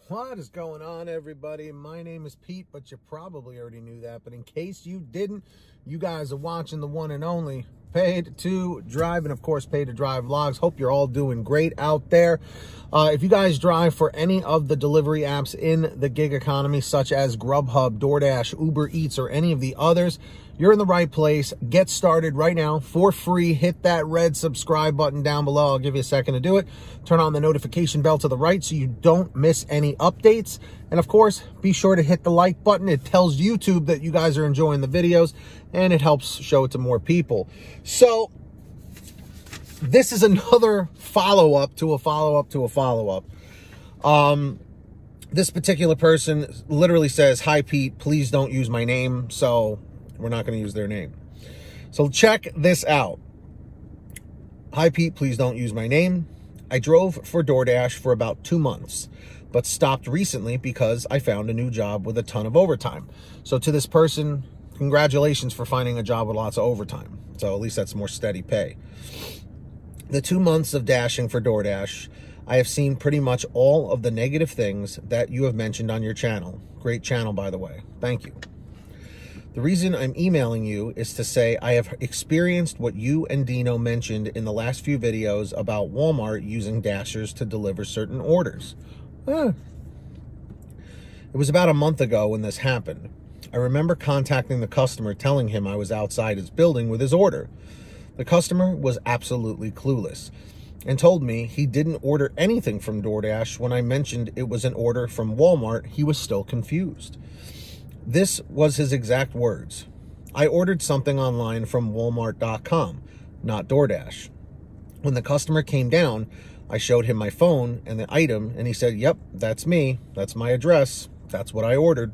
What is going on, everybody? My name is Pete, but you probably already knew that. But in case you didn't, you guys are watching the one and only Paid to Drive, and of course, Paid to Drive vlogs. Hope you're all doing great out there. If you guys drive for any of the delivery apps in the gig economy, such as Grubhub, Doordash, Uber Eats, or any of the others, you're in the right place. Get started right now for free. Hit that red subscribe button down below. I'll give you a second to do it. Turn on the notification bell to the right so you don't miss any updates. And of course, be sure to hit the like button. It tells YouTube that you guys are enjoying the videos, and it helps show it to more people. So this is another follow-up to a follow-up to a follow-up. This particular person literally says, "Hi, Pete, please don't use my name." So we're not going to use their name. So check this out. "Hi, Pete, please don't use my name. I drove for Doordash for about 2 months, but stopped recently because I found a new job with a ton of overtime." So to this person, congratulations for finding a job with lots of overtime. So at least that's more steady pay. "The 2 months of dashing for Doordash, I have seen pretty much all of the negative things that you have mentioned on your channel." Great channel, by the way. Thank you. "The reason I'm emailing you is to say I have experienced what you and Dino mentioned in the last few videos about Walmart using dashers to deliver certain orders. It was about a month ago when this happened. I remember contacting the customer, telling him I was outside his building with his order. The customer was absolutely clueless and told me he didn't order anything from Doordash. When I mentioned it was an order from Walmart, he was still confused. This was his exact words. I ordered something online from Walmart.com, not Doordash. When the customer came down, I showed him my phone and the item, and he said, "Yep, that's me. That's my address. That's what I ordered."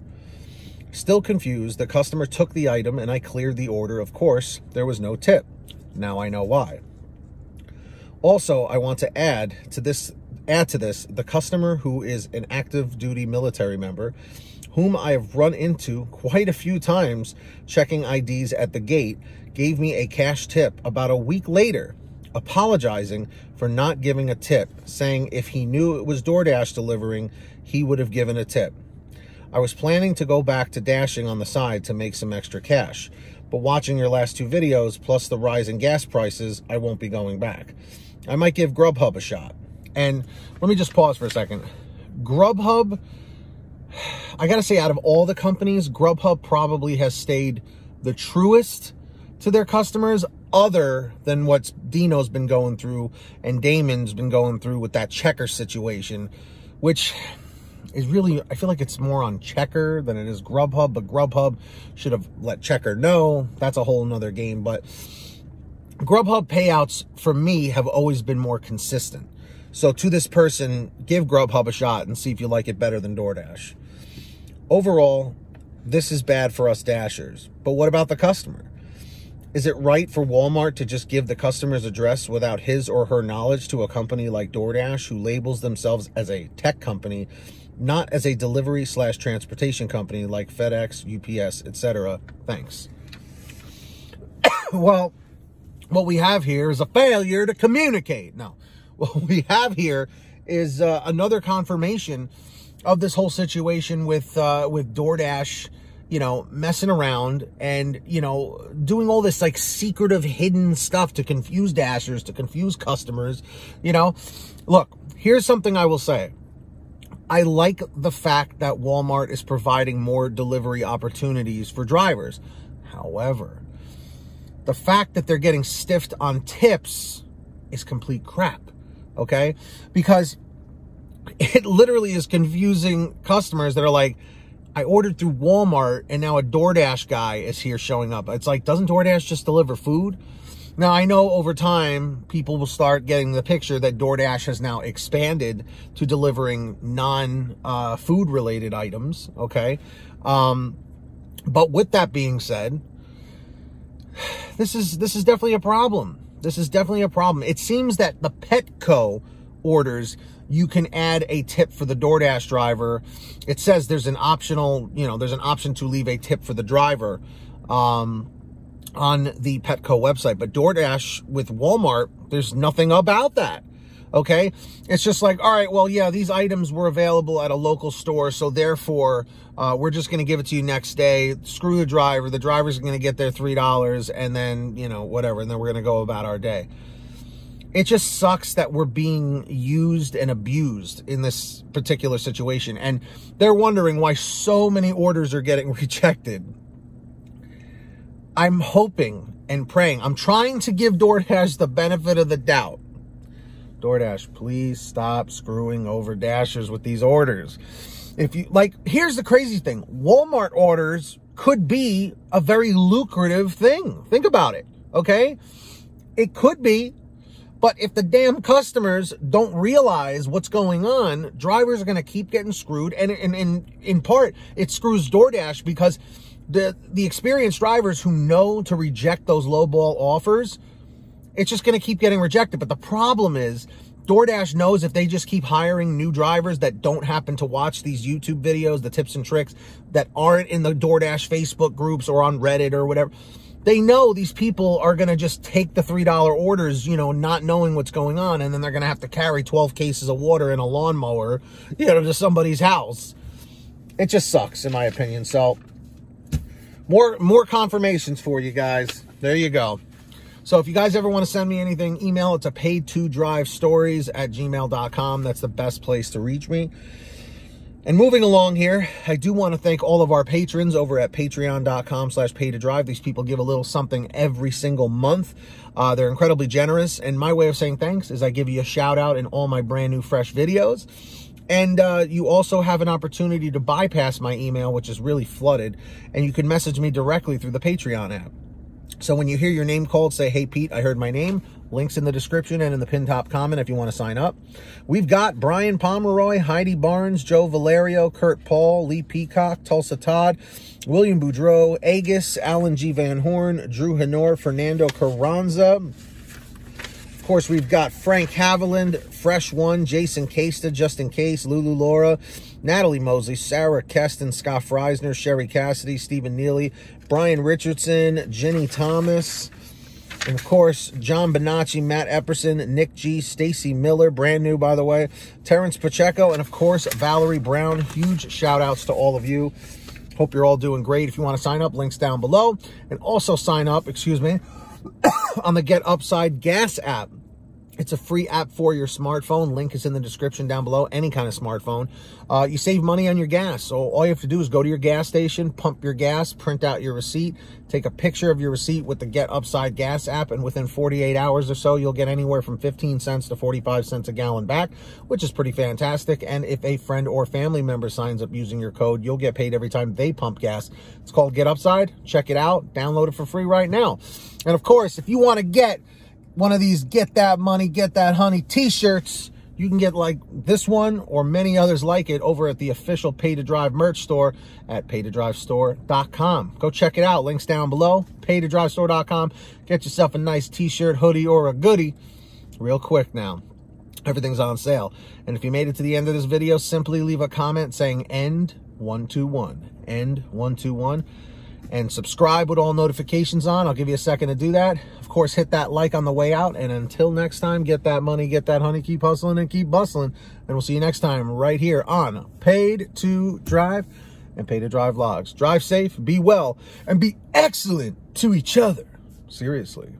Still confused, the customer took the item and I cleared the order. Of course, there was no tip. Now I know why. Also, I want to add to this, the customer who is an active duty military member, whom I have run into quite a few times checking IDs at the gate, gave me a cash tip about a week later, apologizing for not giving a tip, saying if he knew it was Doordash delivering, he would have given a tip. I was planning to go back to dashing on the side to make some extra cash, but watching your last two videos, plus the rise in gas prices, I won't be going back. I might give Grubhub a shot. And let me just pause for a second. Grubhub, I gotta say, out of all the companies, Grubhub probably has stayed the truest to their customers, other than what Dino's been going through and Damon's been going through with that Checker situation, which is really, I feel like it's more on Checker than it is Grubhub, but Grubhub should have let Checker know. That's a whole nother game. But Grubhub payouts for me have always been more consistent. So to this person, give Grubhub a shot and see if you like it better than Doordash. Overall, this is bad for us dashers, but what about the customer? Is it right for Walmart to just give the customer's address without his or her knowledge to a company like Doordash, who labels themselves as a tech company, not as a delivery/transportation company like FedEx, UPS, etc.? Thanks. Well, what we have here is a failure to communicate. No, what we have here is another confirmation of this whole situation with Doordash, you know, messing around and, you know, doing all this like secretive hidden stuff to confuse dashers, to confuse customers. You know, look, here's something I will say. I like the fact that Walmart is providing more delivery opportunities for drivers. However, the fact that they're getting stiffed on tips is complete crap, okay? Because it literally is confusing customers that are like, I ordered through Walmart and now a Doordash guy is here showing up. It's like, doesn't Doordash just deliver food? Now, I know over time, people will start getting the picture that Doordash has now expanded to delivering non-food related items, okay? But with that being said, this is definitely a problem. This is definitely a problem. It seems that the Petco orders, you can add a tip for the Doordash driver. It says there's an optional, you know, there's an option to leave a tip for the driver on the Petco website. But Doordash with Walmart, there's nothing about that. okay? It's just like, all right, well, yeah, these items were available at a local store, so therefore, we're just going to give it to you next day. Screw the driver. The driver's going to get their $3, and then, you know, whatever, and then we're going to go about our day. It just sucks that we're being used and abused in this particular situation, and they're wondering why so many orders are getting rejected. I'm hoping and praying. I'm trying to give Doordash the benefit of the doubt. Doordash, please stop screwing over Dashers with these orders. If you like, here's the crazy thing. Walmart orders could be a very lucrative thing. Think about it, okay? It could be, but if the damn customers don't realize what's going on, drivers are going to keep getting screwed. And in part, it screws Doordash because the experienced drivers who know to reject those lowball offers, it's just going to keep getting rejected. But the problem is, Doordash knows if they just keep hiring new drivers that don't happen to watch these YouTube videos, the tips and tricks, that aren't in the Doordash Facebook groups or on Reddit or whatever, they know these people are going to just take the $3 orders, you know, not knowing what's going on, and then they're going to have to carry 12 cases of water and a lawnmower, you know, to somebody's house. It just sucks, in my opinion. So, more confirmations for you guys. There you go. So if you guys ever want to send me anything, email it to paid2drivestories@gmail.com. That's the best place to reach me. And moving along here, I do want to thank all of our patrons over at patreon.com/pay2drive. These people give a little something every single month. They're incredibly generous. And my way of saying thanks is I give you a shout out in all my brand new fresh videos. And you also have an opportunity to bypass my email, which is really flooded. And you can message me directly through the Patreon app. So when you hear your name called, say, hey, Pete, I heard my name. Links in the description and in the pinned top comment if you want to sign up. We've got Brian Pomeroy, Heidi Barnes, Joe Valerio, Kurt Paul, Lee Peacock, Tulsa Todd, William Boudreau, Agus, Alan G. Van Horn, Drew Hanor, Fernando Carranza. Of course, we've got Frank Haviland, Fresh One, Jason Casta, Just In Case, Lulu Laura, Natalie Mosley, Sara Keston, Scott Freisner, Sherry Cassidy, Stephen Neely, Brian Richardson, Jenny Thomas, and of course, John Bonacci, Matt Epperson, Nick G, Stacy Miller, brand new, by the way, Terrence Pacheco, and of course, Valerie Brown. Huge shout outs to all of you. Hope you're all doing great. If you want to sign up, links down below. And also sign up, on the Get Upside Gas app. It's a free app for your smartphone. Link is in the description down below. Any kind of smartphone. You save money on your gas. So all you have to do is go to your gas station, pump your gas, print out your receipt, take a picture of your receipt with the Get Upside Gas app, and within 48 hours or so, you'll get anywhere from 15 cents to 45 cents a gallon back, which is pretty fantastic. And if a friend or family member signs up using your code, you'll get paid every time they pump gas. It's called Get Upside. Check it out. Download it for free right now. And of course, if you want to get one of these Get That Money, Get That Honey t-shirts, you can get like this one or many others like it over at the official Pay to Drive merch store at pay2drivestore.com. Go check it out. Links down below, pay2drivestore.com. Get yourself a nice t-shirt, hoodie, or a goodie real quick now. Everything's on sale. And if you made it to the end of this video, simply leave a comment saying end 121. End 121. And subscribe with all notifications on. I'll give you a second to do that. Of course, hit that like on the way out. And until next time, get that money, get that honey, keep hustling and keep bustling. And we'll see you next time right here on Paid to Drive and Pay to Drive Vlogs. Drive safe, be well, and be excellent to each other. Seriously.